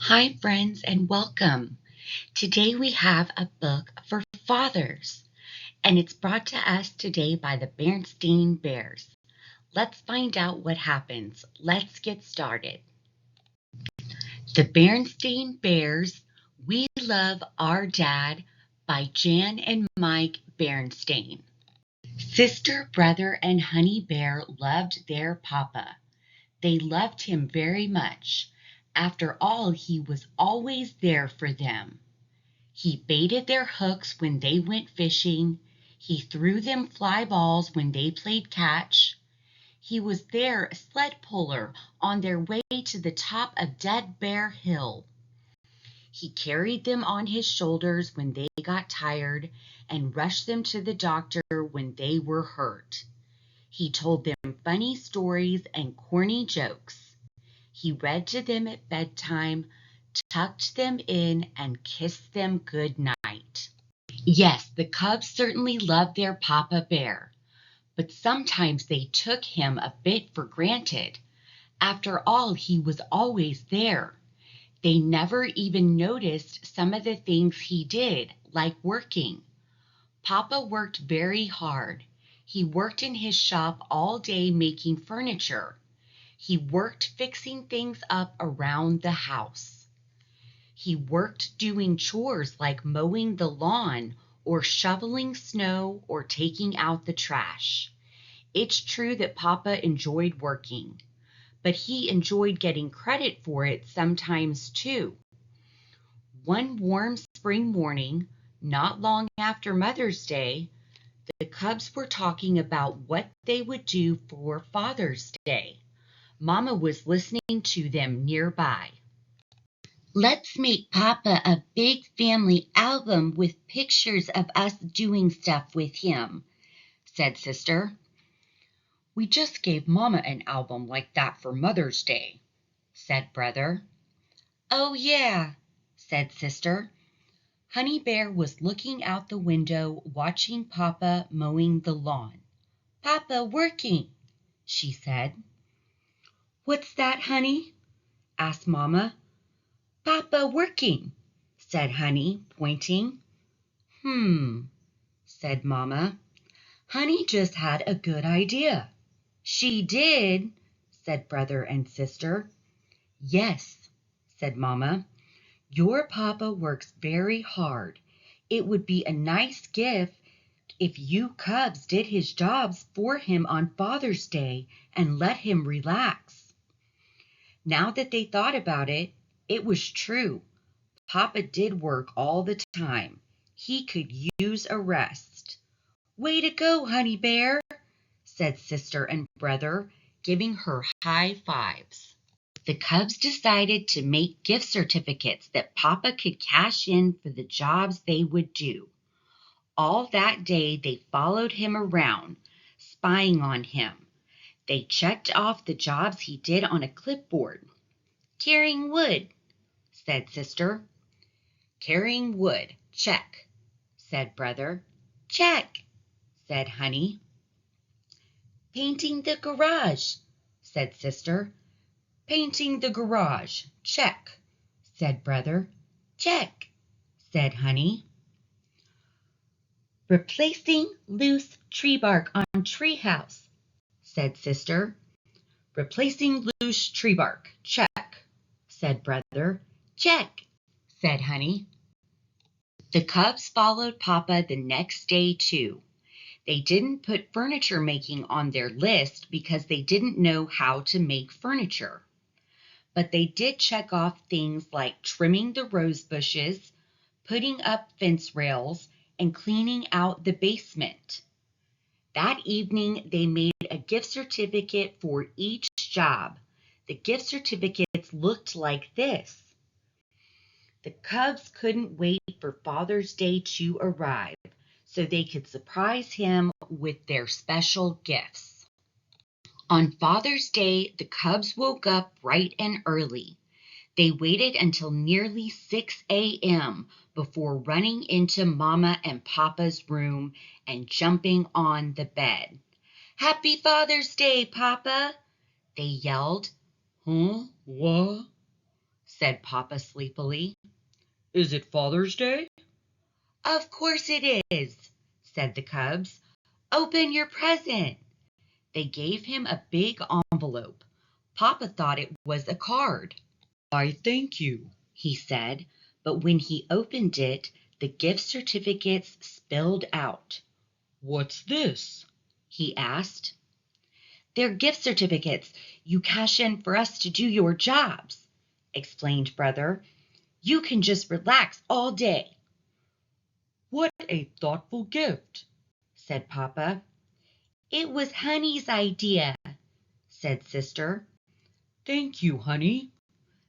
Hi, friends, and welcome. Today we have a book for fathers, and it's brought to us today by the Berenstain Bears. Let's find out what happens. Let's get started. The Berenstain Bears, We Love Our Dad by Jan and Mike Berenstain. Sister, brother, and Honey Bear loved their papa. They loved him very much. After all, he was always there for them. He baited their hooks when they went fishing. He threw them fly balls when they played catch. He was their sled puller on their way to the top of Dead Bear Hill. He carried them on his shoulders when they got tired and rushed them to the doctor when they were hurt. He told them funny stories and corny jokes. He read to them at bedtime, tucked them in, and kissed them good night. Yes, the cubs certainly loved their Papa Bear, but sometimes they took him a bit for granted. After all, he was always there. They never even noticed some of the things he did, like working. Papa worked very hard. He worked in his shop all day making furniture. He worked fixing things up around the house. He worked doing chores like mowing the lawn or shoveling snow or taking out the trash. It's true that Papa enjoyed working, but he enjoyed getting credit for it sometimes too. One warm spring morning, not long after Mother's Day, the cubs were talking about what they would do for Father's Day. Mama was listening to them nearby. "Let's make Papa a big family album with pictures of us doing stuff with him," said Sister. "We just gave Mama an album like that for Mother's Day," said Brother. "Oh, yeah," said Sister. Honey Bear was looking out the window, watching Papa mowing the lawn. "Papa working," she said. "What's that, Honey?" asked Mama. "Papa working," said Honey, pointing. Said Mama. Honey just had a good idea. "She did," said Brother and Sister. "Yes," said Mama. "Your Papa works very hard. It would be a nice gift if you cubs did his jobs for him on Father's Day and let him relax." Now that they thought about it, it was true. Papa did work all the time. He could use a rest. "Way to go, Honey Bear," said Sister and Brother, giving her high fives. The cubs decided to make gift certificates that Papa could cash in for the jobs they would do. All that day they followed him around, spying on him. They checked off the jobs he did on a clipboard. "Carrying wood," said Sister. "Carrying wood, check," said Brother. "Check," said Honey. "Painting the garage," said Sister. "Painting the garage, check," said Brother. "Check," said Honey. "Replacing loose tree bark on treehouse," said Sister. "Replacing loose tree bark, check," said Brother. "Check," said Honey. The cubs followed Papa the next day too. They didn't put furniture making on their list because they didn't know how to make furniture. But they did check off things like trimming the rose bushes, putting up fence rails, and cleaning out the basement. That evening, they made a gift certificate for each job. The gift certificates looked like this. The cubs couldn't wait for Father's Day to arrive so they could surprise him with their special gifts. On Father's Day, the cubs woke up bright and early. They waited until nearly 6 a.m. before running into Mama and Papa's room and jumping on the bed. "Happy Father's Day, Papa!" they yelled. "Huh? What?" said Papa sleepily. Is it Father's Day? Of course it is, said the cubs. Open your present. They gave him a big envelope. Papa thought it was a card. I thank you, he said, but when he opened it, the gift certificates spilled out. What's this? he asked. They're gift certificates you cash in for us to do your jobs, explained Brother. You can just relax all day. What a thoughtful gift, said Papa. It was Honey's idea, said Sister. Thank you, honey,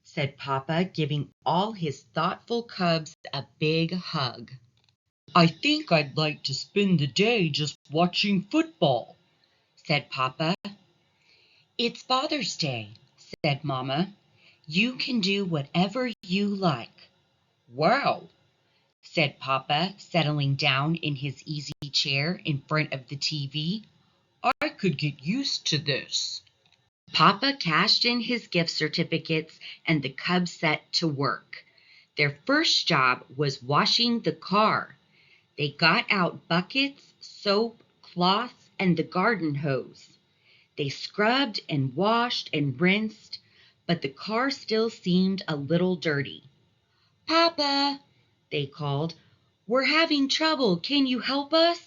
said Papa, giving all his thoughtful cubs a big hug. I think I'd like to spend the day just watching football, said Papa. It's Father's Day, said Mama. You can do whatever you like. Wow, said Papa, settling down in his easy chair in front of the TV. I could get used to this. Papa cashed in his gift certificates and the cubs set to work. Their first job was washing the car. They got out buckets, soap, cloth, and the garden hose. They scrubbed and washed and rinsed, but the car still seemed a little dirty. Papa, they called, we're having trouble. Can you help us?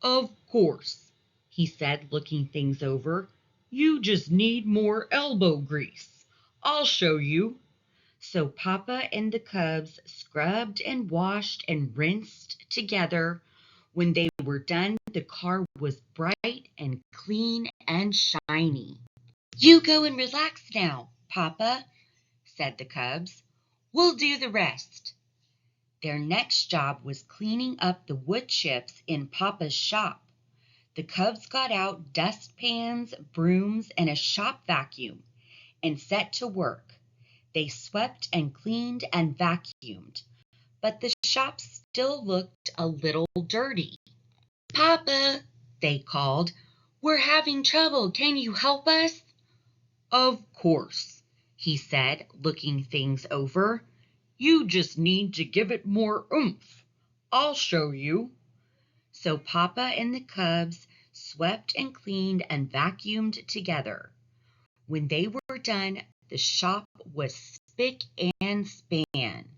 Of course, he said, looking things over. You just need more elbow grease. I'll show you. So Papa and the cubs scrubbed and washed and rinsed together. When they were done, the car was bright and clean and shiny. You go and relax now, Papa, said the cubs. We'll do the rest. Their next job was cleaning up the wood chips in Papa's shop. The cubs got out dustpans, brooms, and a shop vacuum and set to work. They swept and cleaned and vacuumed, but the shop still looked a little dirty. Papa, they called, we're having trouble. Can you help us? Of course, he said, looking things over. You just need to give it more oomph. I'll show you. So Papa and the cubs swept and cleaned and vacuumed together. When they were done, the shop was spick and span.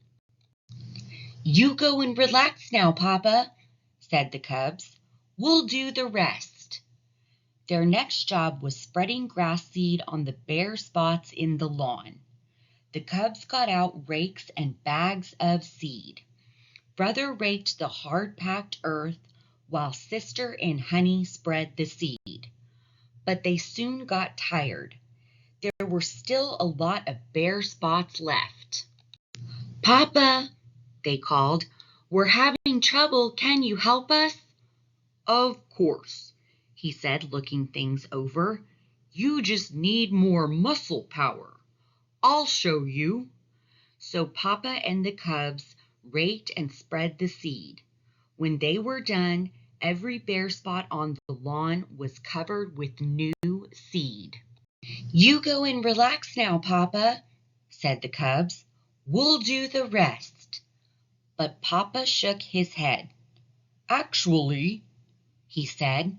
You go and relax now, Papa, said the cubs. We'll do the rest. Their next job was spreading grass seed on the bare spots in the lawn. The cubs got out rakes and bags of seed. Brother raked the hard-packed earth while Sister and Honey spread the seed. But they soon got tired. There were still a lot of bare spots left. Papa, they called, we're having trouble. Can you help us? Of course, he said, looking things over. You just need more muscle power. I'll show you. So Papa and the cubs raked and spread the seed. When they were done, every bare spot on the lawn was covered with new seed. You go and relax now, Papa, said the cubs. We'll do the rest. But Papa shook his head. Actually, he said,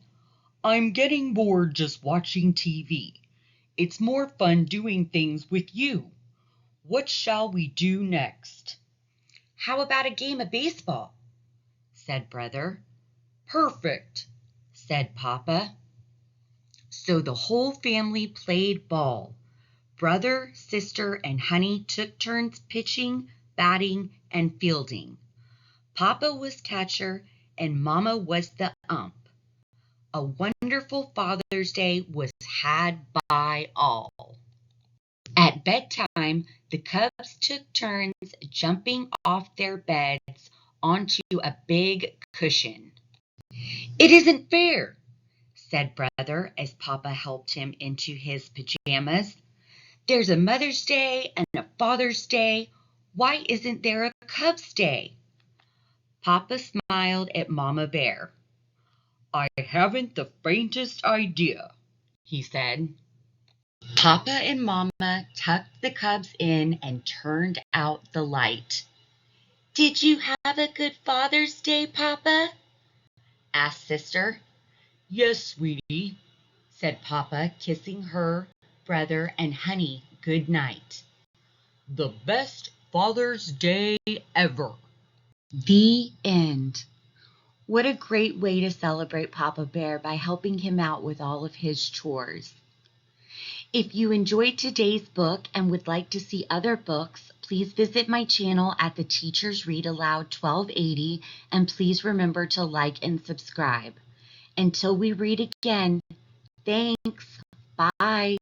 I'm getting bored just watching TV. It's more fun doing things with you. What shall we do next? How about a game of baseball? said Brother. Perfect, said Papa. So the whole family played ball. Brother, Sister, and Honey took turns pitching, batting, and fielding. Papa was catcher and Mama was the ump. A wonderful Father's Day was had by all. At bedtime, the cubs took turns jumping off their beds onto a big cushion. It isn't fair, said Brother as Papa helped him into his pajamas. There's a Mother's Day and a Father's Day. Why isn't there a Cubs Day? Papa smiled at Mama Bear. I haven't the faintest idea, he said. Papa and Mama tucked the cubs in and turned out the light. "Did you have a good Father's Day, Papa?" asked Sister. "Yes, sweetie," said Papa, kissing her brother and Honey good night. "The best Father's Day ever." The end. What a great way to celebrate Papa Bear by helping him out with all of his chores. If you enjoyed today's book and would like to see other books, please visit my channel at the Teachers Read Aloud 1280, and please remember to like and subscribe. Until we read again, thanks. Bye.